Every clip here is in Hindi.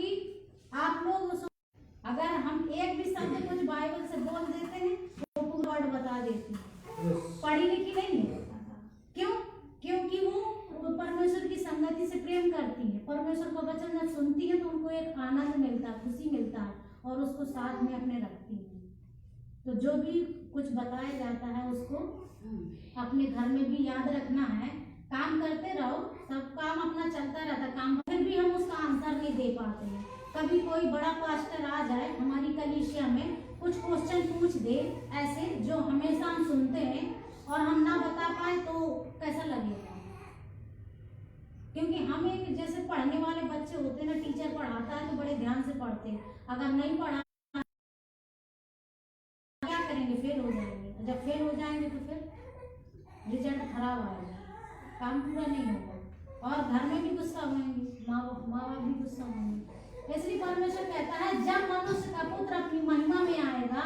क्योंकि आप लोग अगर हम एक भी शब्द कुछ बाइबल से बोल देते हैं तो पूरा वर्ड बता देती है। पढ़ी लिखी नहीं है। क्यों? क्योंकि वो परमेश्वर की संगति से प्रेम करती है। परमेश्वर का वचन जब सुनती है तो उनको एक आनंद मिलता है, खुशी मिलता है और उसको साथ में अपने रखती है। तो जो भी कुछ बताया जाता है उसको अपने घर में भी याद रखना है। काम करते रहो, सब काम अपना चलता रहता काम, फिर भी हम उसका आंसर नहीं दे पाते हैं। कभी कोई बड़ा पास्टर आ जाए हमारी कलीसिया में, कुछ क्वेश्चन पूछ दे ऐसे जो हमेशा हम सुनते हैं और हम ना बता पाए तो कैसा लगेगा? क्योंकि हम एक जैसे पढ़ने वाले बच्चे होते हैं ना, टीचर पढ़ाता है तो बड़े ध्यान से पढ़ते हैं। अगर नहीं पढ़ा क्या करेंगे? फेल हो जाएंगे। जब फेल हो जाएंगे तो फिर रिजल्ट खराब आएगा, काम पूरा नहीं होगा और घर में भी गुस्सा होंगे, माँ बाप भी गुस्सा होंगे। इसलिए परमेश्वर कहता है जब मनुष्य का पुत्र अपनी महिमा में आएगा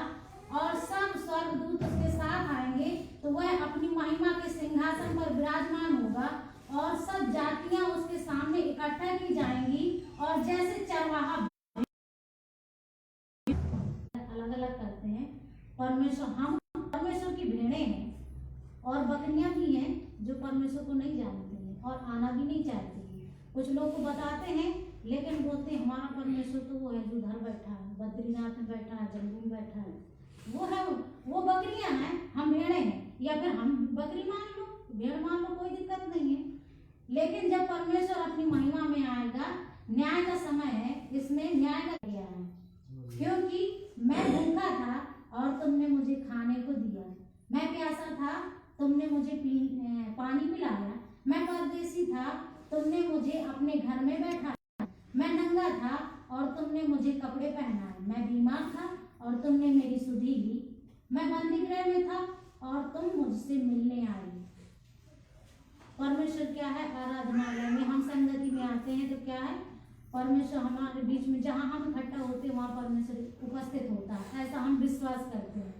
और सब स्वर्गदूत उसके साथ आएंगे तो वह अपनी महिमा के सिंहासन पर विराजमान होगा और सब जातियां उसके सामने इकट्ठा की जाएंगी और जैसे चरवाहा अलग अलग करते हैं। हम परमेश्वर की भेड़ें हैं और बकरियां भी हैं जो परमेश्वर को नहीं जानते हैं और आना भी नहीं चाहते हैं। कुछ लोग को बताते हैं लेकिन बोलते हैं हमारा परमेश्वर तो वो है जो उधर बैठा है, बद्रीनाथ में बैठा है, जम्मू में बैठा है, वो है। वो बकरियां हैं, हम भेड़े हैं, या फिर हम बकरी मान लो, भेड़ मान लो, कोई दिक्कत नहीं है। लेकिन जब परमेश्वर अपनी महिमा में आएगा, न्याय का समय है, इसमें न्याय का दिया है। क्योंकि मैं भूखा था और तुमने मुझे खाने को दिया, मैं प्यासा था तुमने मुझे पानी पिलाया, मैं परदेसी था तुमने मुझे अपने घर में बैठाया, मैं नंगा था और तुमने मुझे कपड़े पहनाए, मैं बीमार था और तुमने मेरी सुधि ली, मैं बंदी गृह में था और तुम मुझसे मिलने आए। परमेश्वर क्या है? आराधनालय में हम संगति में आते हैं तो क्या है? परमेश्वर हमारे बीच में, जहाँ हम इकट्ठा होते हैं वहाँ परमेश्वर उपस्थित होता है, ऐसा हम विश्वास करते हैं।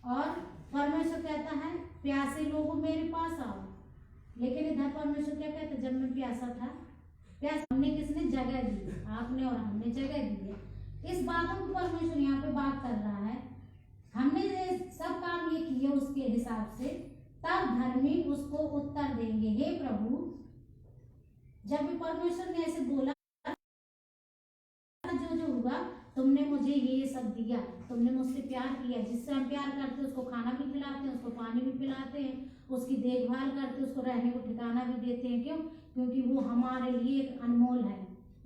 और परमेश्वर कहता है प्यासे लोगों मेरे पास आओ, लेकिन इधर परमेश्वर क्या कहता है? जब मैं प्यासा था, प्यास हमने किसने? जगह दी, आपने और हमने जगह दी है। इस बातों को परमेश्वर यहाँ पे बात कर रहा है। हमने सब काम ये किए उसके हिसाब से, तब धर्मी उसको उत्तर देंगे हे प्रभु। जब भी परमेश्वर ने ऐसे बोला जो हुआ, तुमने मुझे ये सब दिया, तुमने मुझसे प्यार किया, जिससे हम प्यार करते हैं उसको खाना भी खिलाते हैं, उसको पानी भी पिलाते हैं, उसकी देखभाल करते हैं, उसको रहने को ठिकाना भी देते हैं। क्यों? क्योंकि वो हमारे लिए एक अनमोल है,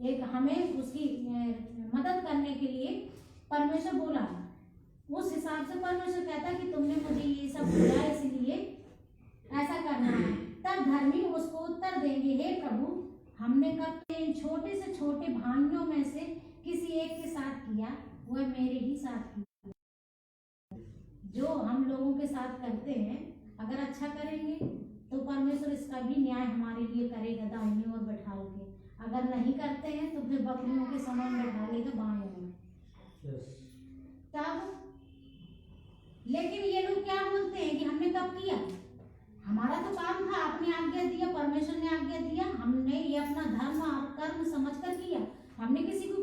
एक हमें उसकी मदद करने के लिए परमेश्वर बोला। उस हिसाब से परमेश्वर कहता है कि तुमने मुझे ये सब दिया इसलिए ऐसा करना है। तब धर्मी उसको उत्तर देंगे हे प्रभु, हमने कब इन छोटे से छोटे भाइयों में से किसी एक के साथ किया, वह मेरे ही साथ किया। जो हम लोगों के साथ करते हैं, अगर अच्छा करेंगे तो परमेश्वर इसका भी न्याय हमारे लिए करेगा दाहिनी ओर बैठा के। अगर नहीं करते हैं तो फिर बकरियों के समान बैठा लेगा बाएं ओर। तब लेकिन ये लोग क्या बोलते हैं कि हमने कब किया? हमारा तो काम था, आपने आज्ञा दिया, परमेश्वर ने आज्ञा दिया, हमने ये अपना धर्म और कर्म समझकर किया। हमने किसी को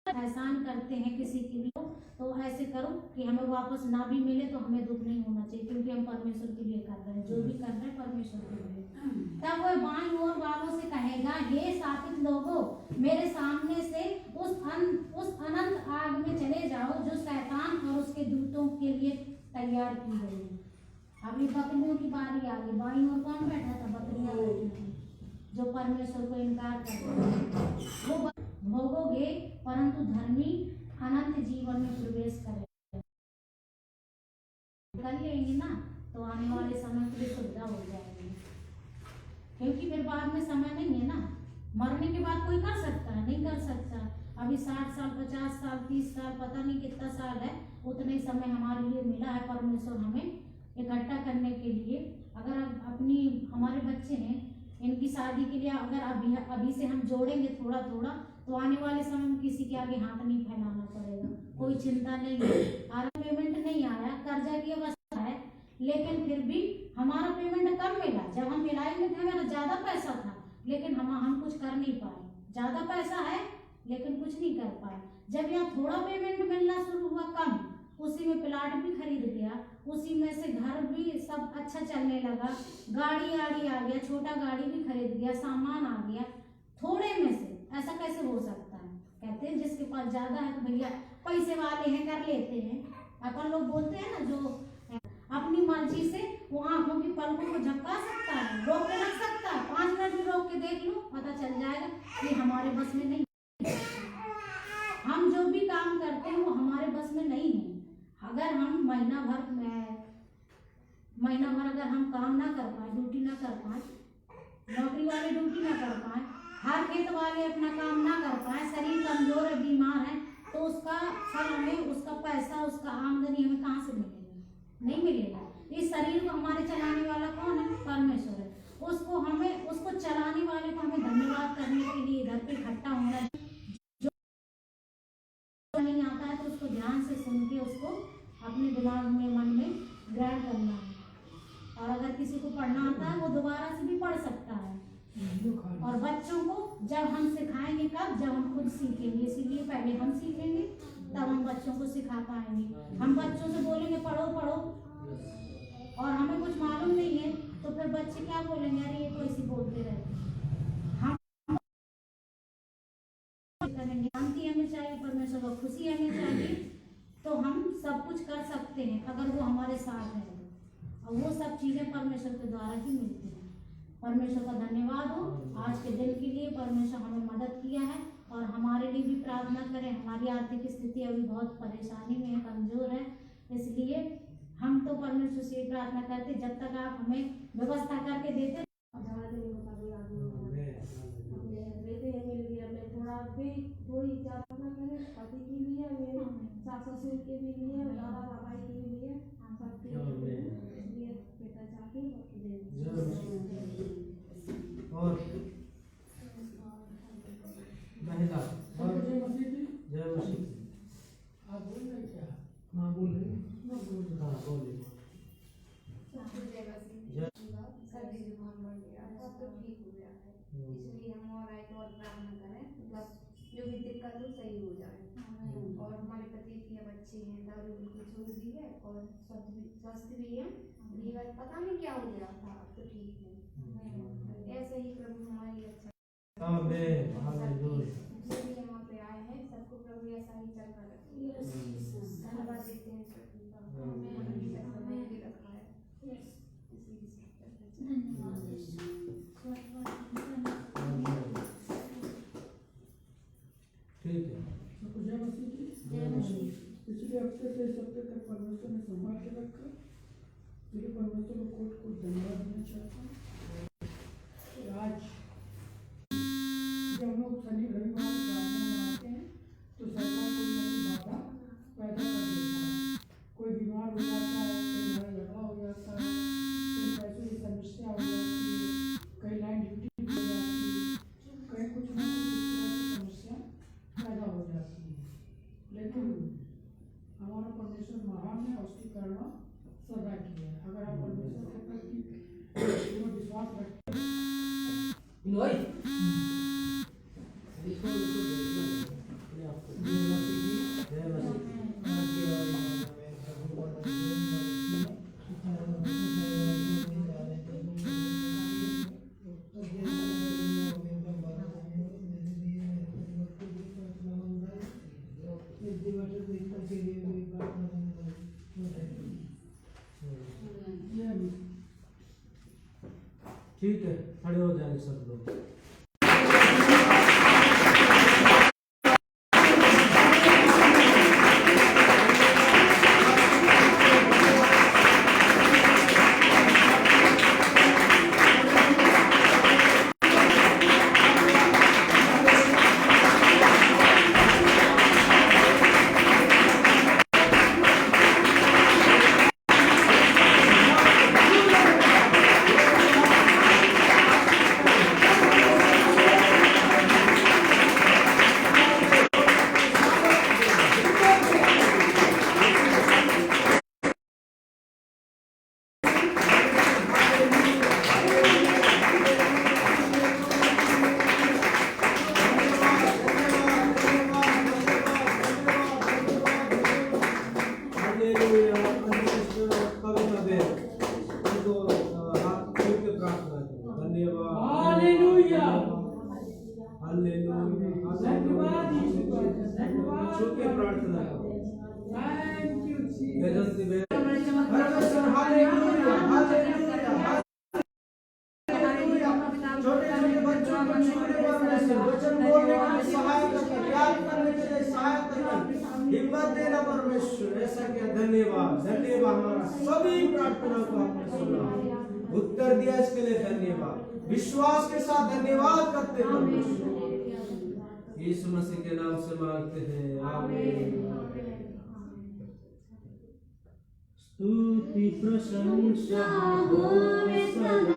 एहसान करते हैं किसी के लिए तो ऐसे करो कि हमें वापस ना भी मिले तो हमें दुख नहीं होना चाहिए, क्योंकि हम परमेश्वर के लिए कर रहे हैं, जो भी कर रहे हैं परमेश्वर के लिए। तब वह बाईं ओर वालों से कहेगा हे शापित लोगों, मेरे सामने से उस अनंत आग में चले जाओ जो शैतान और उसके दूतों के लिए तैयार की गई है। अभी बकरियों की बारी आ गई। बाईं ओर कौन बैठा था? बकरियां बैठी थी जो परमेश्वर को इनकार करते हैं। वो भोगोगे परंतु धर्मी अनंत जीवन में प्रवेश करेंगे। कर लेंगे ना तो आने वाले समय के लिए सुविधा हो जाएगी, क्योंकि फिर बाद में समय नहीं है ना। मरने के बाद कोई कर सकता है? नहीं कर सकता। अभी 60 साल 50 साल 30 साल पता नहीं कितना साल है, उतना ही समय हमारे लिए मिला है परमेश्वर हमें इकट्ठा करने के लिए। अगर अपनी हमारे बच्चे हैं, इनकी शादी के लिए अगर अभी से हम जोड़ेंगे थोड़ा थोड़ा तो आने वाले समय में किसी के आगे हाथ नहीं फैलाना पड़ेगा, कोई चिंता नहीं है। हमारा पेमेंट नहीं आया, कर्जा की अवस्था है, लेकिन फिर भी हमारा पेमेंट कम मिला। जब हम मिलाई में थे मेरा ज्यादा पैसा था, लेकिन हम कुछ कर नहीं पाए। ज़्यादा पैसा है लेकिन कुछ नहीं कर पाए। जब यहाँ थोड़ा पेमेंट मिलना शुरू हुआ कम, उसी में प्लाट भी खरीद लिया, उसी में से घर भी सब अच्छा चलने लगा, गाड़ी आ गया, छोटा गाड़ी भी खरीद लिया, सामान आ गया थोड़े में से। ऐसा कैसे हो सकता है? कहते हैं जिसके पास ज़्यादा है तो भैया पैसे वाले हैं, कर लेते हैं। अपन लोग बोलते हैं ना, जो अपनी मर्जी से वो आंखों की पलकों को झपका सकता है, रोक के रख सकता है, 5 मिनट भी रोक के देख लो, पता चल जाएगा कि हमारे बस में नहीं। हम जो भी काम करते हैं वो हमारे बस में नहीं है। अगर हम महीना भर अगर हम काम ना कर पाए, ड्यूटी ना कर पाए, नौकरी वाले ड्यूटी ना कर पाए, हर खेत वाले अपना काम ना कर पाए, शरीर कमजोर है, बीमार है, तो उसका फल हमें, उसका पैसा, उसका आमदनी हमें कहाँ से मिलेगा? नहीं मिलेगा। इस शरीर को हमारे चलाने वाला कौन है? परमेश्वर है। उसको चलाने वाले को हमें धन्यवाद करने के लिए इधर पे इकट्ठा होना है। जो नहीं आता है तो उसको ध्यान से सुन के उसको अपने दिमाग में, मन में ग्रहण करना है। और अगर किसी को पढ़ना आता है वो दोबारा से भी पढ़ सकता है। और बच्चों को जब हम सिखाएंगे, कब? जब हम खुद सीखेंगे। इसीलिए पहले हम सीखेंगे तब हम बच्चों को सिखा पाएंगे। हम बच्चों से बोलेंगे पढ़ो पढ़ो और हमें कुछ मालूम नहीं है तो फिर बच्चे क्या बोलेंगे? अरे ये तो ऐसे बोलते रहते हैं। हम करेंगे, शांति हमें चाहिए, परमेश्वर को खुशी हमें चाहिए, तो हम सब कुछ कर सकते हैं अगर वो हमारे साथ है। और वो सब चीज़ें परमेश्वर के द्वारा ही मिलती हैं। परमेश्वर का धन्यवाद हो आज के दिन के लिए। परमेश्वर हमें मदद किया है और हमारे लिए भी प्रार्थना करें। हमारी आर्थिक स्थिति अभी बहुत परेशानी में है, कमज़ोर है, इसलिए हम तो परमेश्वर से प्रार्थना करते जब तक आप हमें व्यवस्था करके देते। थोड़ी प्रार्थना करें पति के लिए, मेरे सास ससुर के भी लिए, दादा बाबा के लिए, सबके लिए बेटा चाहती और महिला जय मसीह। आप बोल रहे क्या? हाँ बोल रहे हैं। हाँ बोलिए। सर्दी जुकाम बढ़ गया, सब तो ठीक हो गया है, इसलिए हम और आए तो और प्रार्थना करें, मतलब जो भी दिक्कत हो सही हो जाए। और हमारे पति की अब अच्छी है, दारू बिल्कुल छोड़ दी है और स्वस्थ भी है। लीवर पता नहीं क्या हो गया था, अब तो ठीक है। ऐसे ही प्रभु हमारी अच्छा। आमीन हालेलुया। जो भी यहाँ पे आए हैं सबको प्रभु ऐसा ही चलता रखे। धन्यवाद देते हैं प्रभु का, समय भी रखा है। ठीक है। सबको जय मसीह की। जय मसीह। पिछले हफ्ते से इस हफ्ते तक परमेश्वर ने संभाल के रखा, मेरे परमेश्वर को कोट धन्यवाद देना चाहता हूँ। आज जब हम लोग शनि रविवार प्रार्थना में आते हैं तो शैतान कोई ना कोई बाधा पैदा कर देता है। कोई बीमार हो जाता है, कहीं लड़ाई झगड़ा हो जाता है, कहीं पैसों की समस्या हो जाती है, कहीं लाइन ड्यूटी हो जाती है, कहीं कुछ ना कुछ इस तरह की समस्या पैदा हो जाती है। लेकिन हमारा परमेश्वर महान है, उसकी करुणा सदा की है। अगर आप परमेश्वर के प्रति विश्वास रखते हैं ठीक है, खड़े हो जाएंगे सब लोग। धन्यवाद यीशु पास्टर, धन्यवाद। छू के प्रार्थना करो। Thank you Jesus. बेदंती बे परमेश्वर हालेलुया, हालेलुया, हालेलुया। छोटे छोटे बच्चों को छूने परमेश्वर, वचन बोलने के लिए सहायता कर, याद करने के लिए सहायता कर, हिम्मत देना परमेश्वर। ऐसा क्या धन्यवाद, धन्यवाद। हमारा सभी प्रार्थना को आपने सुना, उत्तर दिया, इसके लिए धन्यवाद। विश्वास के साथ धन्यवाद करते हैं परमेश्वर। यीशु मसीह के नाम से मांगते हैं, आमीन। स्तुति प्रशंसा होवे सदा।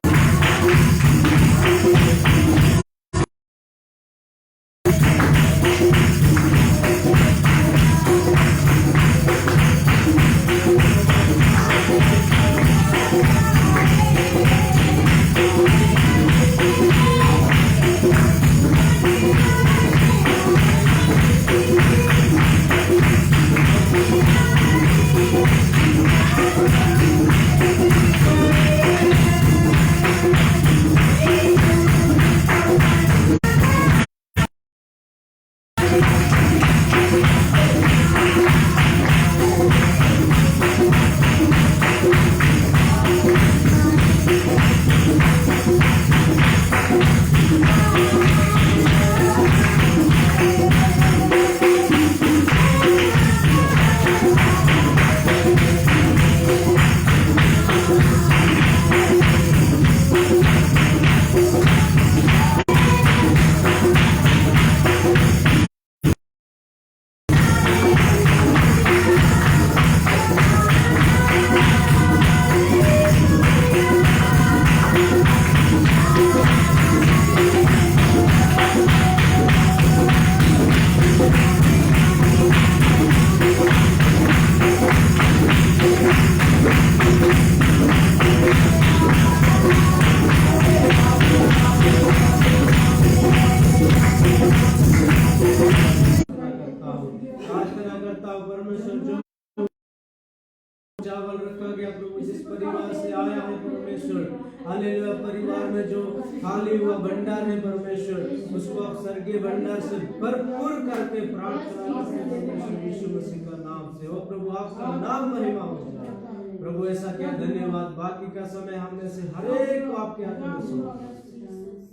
चावल रखा गया प्रभु जिस परिवार से आया है परमेश्वर, हालेलुया। परिवार में जो खाली हुआ भंडार है परमेश्वर, उसको आप स्वर्गीय भंडार से भरपूर करके प्रार्थना करते हैं परमेश्वर यीशु मसीह का नाम से। ओ प्रभु आपका नाम महिमा हो जाए प्रभु। ऐसा क्या धन्यवाद। बाकी का समय हमने से हर एक को आपके हाथ में सौंपा।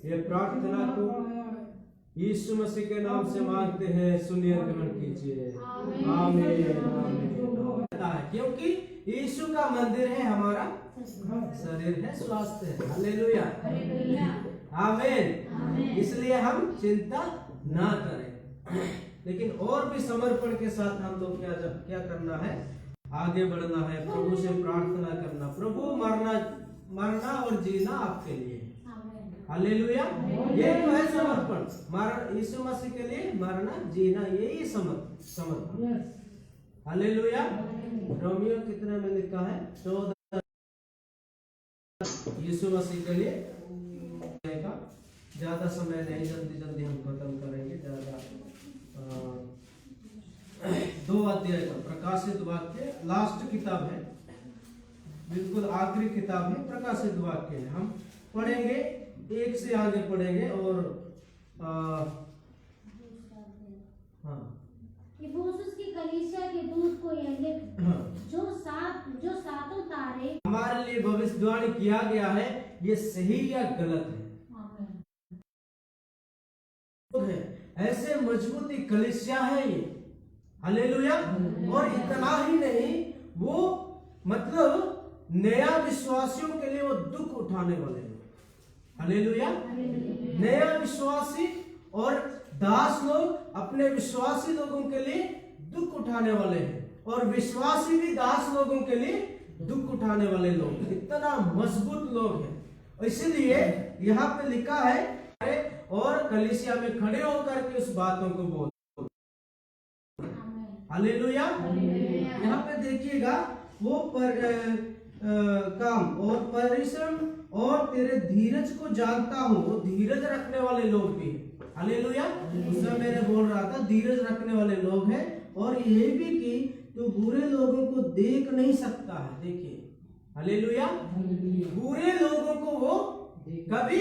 ये प्रार्थना को यीशु मसीह के नाम से मांगते हैं, सुनिए, ग्रहण कीजिए। आमीन। क्योंकि यीशु का मंदिर है, हमारा शरीर है, स्वास्थ्य है। हालेलुया, आमीन। इसलिए हम चिंता ना करें, लेकिन और भी समर्पण के साथ हम लोग क्या करना है, आगे बढ़ना है, प्रभु से प्रार्थना करना। प्रभु मरना और जीना आपके लिए। हालेलुया, ये तो है समर्पण। यीशु मसीह के लिए मरना जीना, यही समर्पण। हालेलुया। रोमियो कितने में लिखा है? 14। यीशु मसीह के लिए ज्यादा समय नहीं, जल्दी हम खत्म करेंगे। ज्यादा 2 अध्याय का प्रकाशित वाक्य लास्ट किताब है, बिल्कुल आखिरी किताब है, प्रकाशित वाक्य है। हम पढ़ेंगे, 1 से आगे पढ़ेंगे। और हाँ, इफिसुस की कलीसिया के दूत को यह लिख, जो सातों तारे हमारे लिए भविष्यवाणी किया गया है, ये सही या गलत है। ऐसे मजबूती कलीसिया है ये। हालेलुया। और इतना ही नहीं, वो मतलब नया विश्वासियों के लिए वो दुख उठाने वाले हैं। हालेलुया। नया विश्वासी और दास लोग अपने विश्वासी लोगों के लिए दुख उठाने वाले हैं, और विश्वासी भी दास लोगों के लिए दुख उठाने वाले लोग। इतना मजबूत लोग हैं। इसलिए यहाँ पे लिखा है, और कलीसिया में खड़े होकर के उस बातों को बोल। हालेलुया। यहाँ पे देखिएगा, वो काम और परिश्रम और तेरे धीरज को जानता हूँ। वो धीरज रखने वाले लोग भी हैं। हालेलुया। उसमें मैंने बोल रहा था, धीरज रखने वाले लोग हैं। और ये भी कि तू बुरे लोगों को देख नहीं सकता है। देखिए, हालेलुया। बुरे लोगों को वो कभी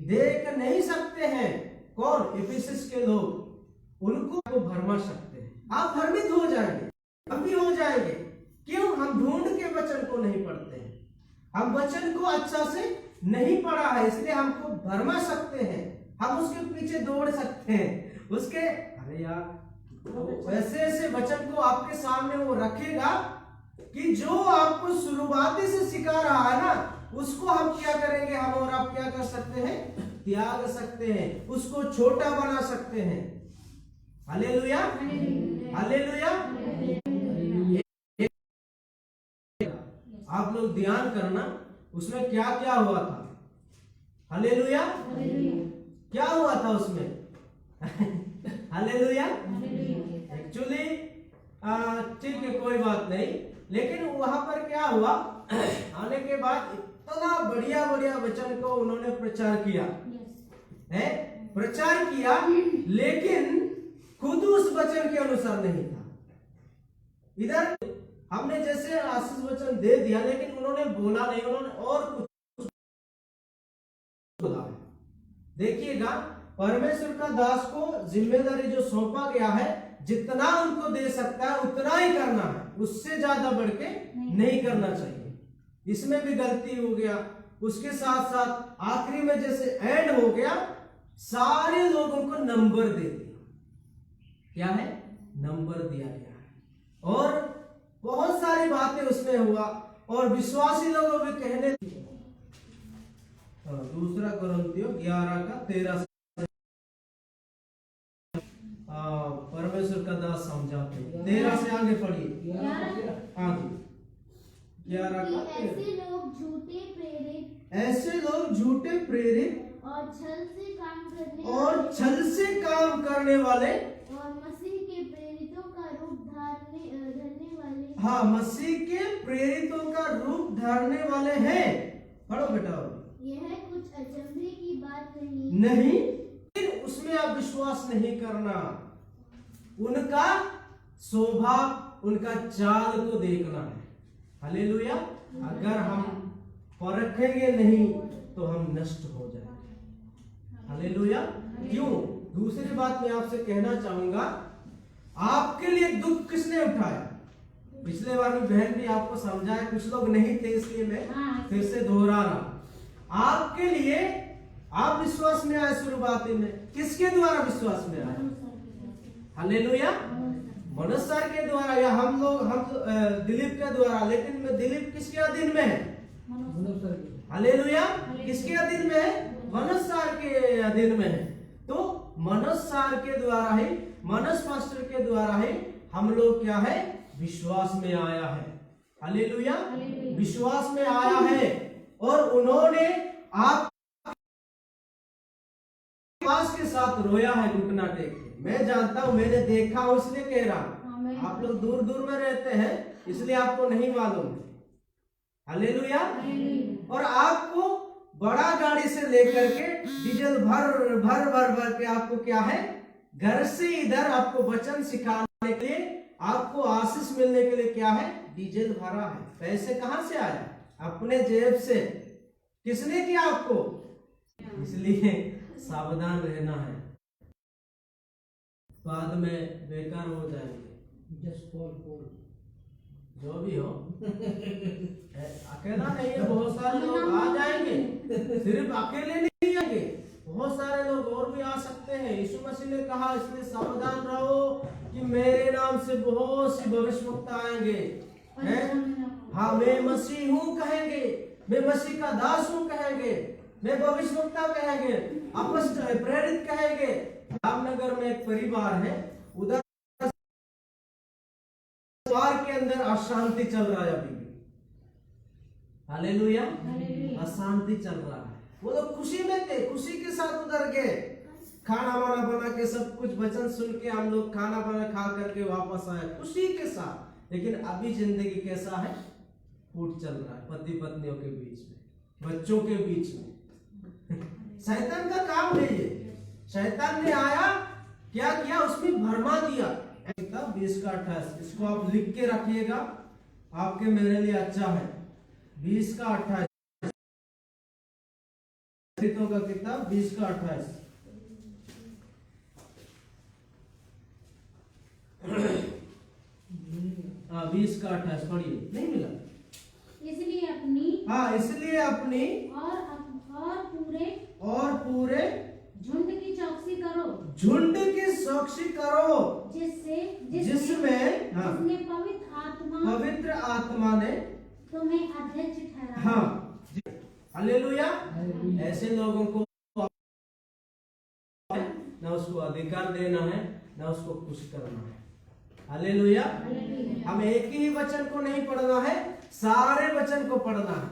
देख नहीं सकते हैं। कौन? इफिसस के लोग, उनको भरमा सकते हैं। आप भ्रमित हो जाएंगे, अभी हो जाएंगे। क्यों? हम ढूंढ के वचन को नहीं पढ़ते हैं, हम वचन को अच्छा से नहीं पढ़ा है, इसलिए हमको भरमा सकते हैं, हम उसके पीछे दौड़ सकते हैं, उसके अरे यार तो ऐसे ऐसे वचन को आपके सामने वो रखेगा कि जो आपको शुरुआती से सिखा रहा है ना, उसको हम क्या करेंगे, हम और आप क्या कर सकते हैं? त्याग सकते हैं, उसको छोटा बना सकते हैं। Hallelujah, hallelujah. आप लोग ध्यान करना, उसमें क्या क्या हुआ था। हालेलुया, क्या हुआ था उसमें? हालेलुया। एक्चुअली ठीक है, कोई बात नहीं, लेकिन वहां पर क्या हुआ, आने के बाद इतना बढ़िया बढ़िया वचन को उन्होंने प्रचार किया है, प्रचार किया, लेकिन खुद उस वचन के अनुसार नहीं था। इधर हमने जैसे आशीष वचन दे दिया, लेकिन उन्होंने बोला नहीं, उन्होंने और कुछ बोला। देखिएगा, परमेश्वर का दास को जिम्मेदारी जो सौंपा गया है, जितना उनको दे सकता है उतना ही करना है, उससे ज्यादा बढ़ के नहीं करना चाहिए। इसमें भी गलती हो गया। उसके साथ साथ आखिरी में जैसे एंड हो गया, सारे लोगों को नंबर दे दिया। क्या है? नंबर दिया गया है, और बहुत सारी बातें उसमें हुआ, और विश्वासी लोगों भी कहने लगे। दूसरा कुरिन्थियों 11:13 परमेश्वर का दास समझाते हैं। 13 से आगे पढ़िए, आगे 11 का 13। ऐसे लोग झूठे प्रेरित और छल से काम करने वाले, और मसीह के प्रेरितों का रूप धरने वाले, हाँ, मसीह के प्रेरितों का रूप धरने वाले हैं। पढ़ो बेटा। यह कुछ अचंभे की बात नहीं, उसमें आप विश्वास नहीं करना, उनका स्वभाव, उनका चाल को देखना है। हालेलुया। अगर हम परखेंगे नहीं तो हम नष्ट हो जाएंगे। हालेलुया। क्यों? दूसरी बात मैं आपसे कहना चाहूंगा, आपके लिए दुख किसने उठाया? पिछले बार में बहन भी आपको समझाया, कुछ लोग नहीं थे, इसलिए मैं फिर से दोहरा रहा। आपके लिए, आप विश्वास में आए शुरुआती में, किसके द्वारा विश्वास में आए? हालेलुया। मनोज सर के द्वारा, या हम दिलीप के द्वारा, लेकिन दिलीप किसके अधीन में है? हालेलुया। किसके अधीन में है? मनोज सर के अधीन में है। तो मनोज सर के द्वारा ही, मनोज पास्टर के द्वारा ही हम लोग क्या है? विश्वास में आया है। हालेलुया। विश्वास में आया है, और उन्होंने आप विश्वास के साथ रोया है, घुटना टेक के। मैं जानता हूं, मैंने देखा हूं, इसलिए कह रहा हूं। आप लोग दूर दूर में रहते हैं, इसलिए आपको नहीं मालूम है। हालेलुया। और आपको बड़ा गाड़ी से लेकर के डीजल भर भर भर भर के आपको क्या है, घर से इधर आपको वचन सिखाने के लिए, आपको आशीष मिलने के लिए क्या है, डीजल भरा है। पैसे कहां से आया? अपने जेब से। किसने किया आपको? इसलिए सावधान रहना है, बाद में बेकार हो जाएंगे। जस्ट फॉर जो भी हो, अकेला नहीं है, बहुत सारे लोग आ जाएंगे, सिर्फ अकेले नहीं आएंगे, बहुत सारे लोग और भी आ सकते हैं। यीशु मसीह ने कहा, इसलिए सावधान रहो कि मेरे नाम से बहुत सी भविष्यवक्ता आएंगे, हैं? हाँ, मैं मसीह हूँ कहेंगे, मैं मसीह का दास हूँ कहेंगे, मैं भविष्यवक्ता कहेंगे, अपोस्तल प्रेरित कहेंगे। रामनगर में एक परिवार है, उधर के अंदर अशांति चल रहा है अभी भी। हालेलुया। अशांति चल रहा है। वो लोग खुशी में थे, खुशी के साथ उधर गए, खाना वाना बना के, सब कुछ वचन सुन के हम लोग खाना बना खा करके वापस आए खुशी के साथ। लेकिन अभी जिंदगी कैसा है? फूट चल रहा है, पति पत्नियों के बीच में, बच्चों के बीच में। शैतान का काम है ये। शैतान ने आया, क्या किया? उसमें भरमा दिया। 20:28, इसको आप लिख के रखिएगा, आपके मेरे लिए अच्छा है। 20:28 प्रेरितों का किताब 20 का 28। हाँ 20 का 28 पढ़िए। नहीं मिला? इसलिए अपनी इसलिए अपनी और पूरे झुंड की चौकसी करो, झुंड की चौकसी करो, जिसमें जिसने पवित्र आत्मा ने तुम्हें अध्यक्ष ठहराया। हाँ हालेलुया। ऐसे लोगों को ना उसको अधिकार देना है ना उसको खुश करना है। हालेलुया। हम एक ही वचन को नहीं पढ़ना है, सारे वचन को पढ़ना है,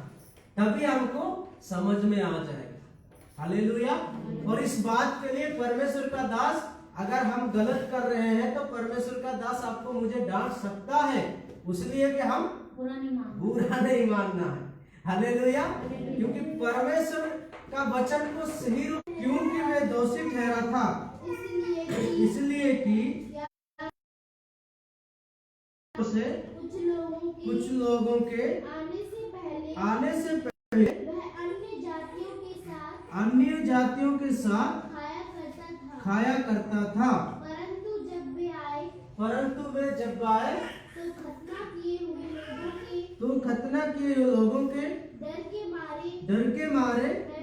तभी हमको समझ में आ जाएगा। हालेलुया। और इस बात के लिए परमेश्वर का दास, अगर हम गलत कर रहे हैं तो परमेश्वर का दास आपको मुझे डांट सकता है, इसलिए कि हम बुरा नहीं मानना है। हालेलुया। क्योंकि परमेश्वर का वचन को सही, क्योंकि वे दोषी ठहरा था, इसलिए कि कुछ लोगों के आने से पहले वह अन्य जातियों के साथ खाया करता था। परंतु जब वे जब आए तो खतना तो खतना किए लोगों के डर के मारे वह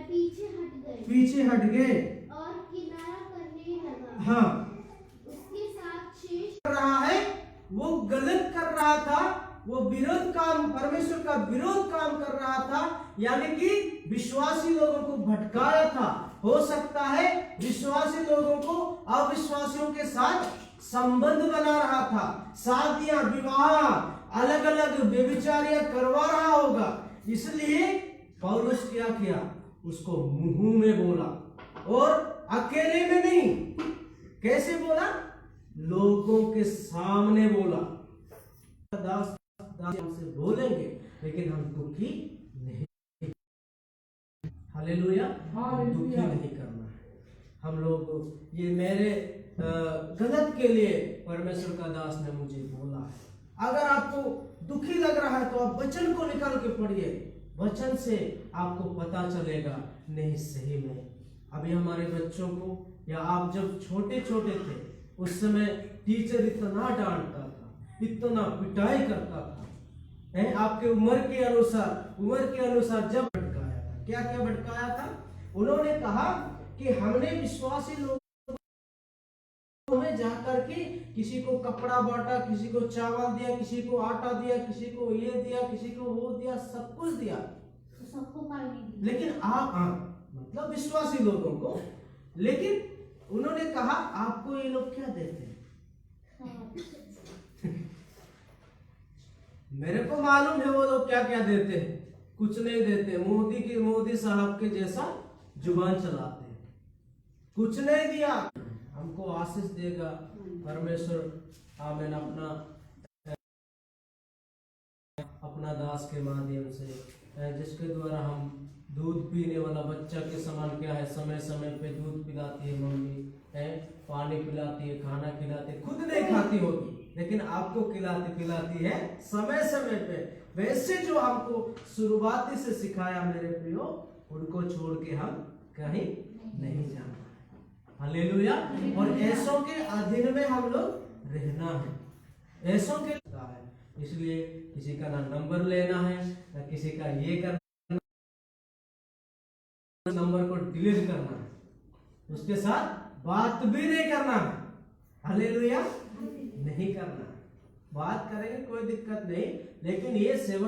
पीछे हट गए और किनारा करने लगा। हाँ उसके साथ शेष कर रहा है, वो गलत कर रहा था, वो विरोध काम, परमेश्वर का विरोध काम कर रहा था, यानी कि विश्वासी लोगों को भटकाया था। हो सकता है विश्वासी लोगों को अविश्वासियों के साथ संबंध बना रहा था, शादियां विवाह अलग अलग व्यभिचारियां करवा रहा होगा। इसलिए पौलुस क्या किया, उसको मुंह में बोला, और अकेले में नहीं, कैसे बोला, लोगों के सामने बोला। दास से बोलेंगे लेकिन हम दुखी नहीं, हालेलुया, दुखी नहीं करना है हम लोग। ये मेरे गलत के लिए परमेश्वर का दास ने मुझे बोला है। अगर आपको दुखी लग रहा है तो आप वचन को निकाल के पढ़िए, वचन से आपको पता चलेगा नहीं सही में। अभी हमारे बच्चों को, या आप जब छोटे छोटे थे उस समय टीचर इतना डांटता था, इतना पिटाई करता था, आपके उम्र के अनुसार जब भटकाया था। क्या क्या भटकाया था? उन्होंने कहा कि हमने विश्वासी लोगों में जाकर के किसी को कपड़ा बांटा, किसी को चावल दिया, किसी को आटा दिया, किसी को ये दिया, किसी को वो दिया, सब कुछ दिया, तो सबको पानी दी। लेकिन आप मतलब विश्वासी लोगों को, लेकिन उन्होंने कहा आपको ये लोग क्या देते हैं? मेरे को मालूम है वो लोग क्या क्या देते हैं, कुछ नहीं देते। मोदी साहब के जैसा जुबान चलाते हैं, कुछ नहीं दिया। हमको आशीष देगा परमेश्वर। आमीन। अपना दास के माध्यम से, जिसके द्वारा हम दूध पीने वाला बच्चा के समान, क्या है, समय समय पे दूध पिलाती है मम्मी, पानी पिलाती है, खाना खिलाती है, खुद नहीं खाती होगी लेकिन आपको खिलाती पिलाती है समय समय पे। वैसे जो हमको शुरुआती से सिखाया मेरे प्रियो, उनको छोड़ के हम कहीं नहीं जाना है। हालेलुया। और ऐसों के अधीन में हम लोग रहना है, ऐसों के है। इसलिए किसी का ना नंबर लेना है, ना किसी का ये करना, नंबर को डिलीट करना है, उसके साथ बात भी नहीं करना है। हालेलुया। नहीं करना, बात करेंगे कोई दिक्कत नहीं, लेकिन ये सेवक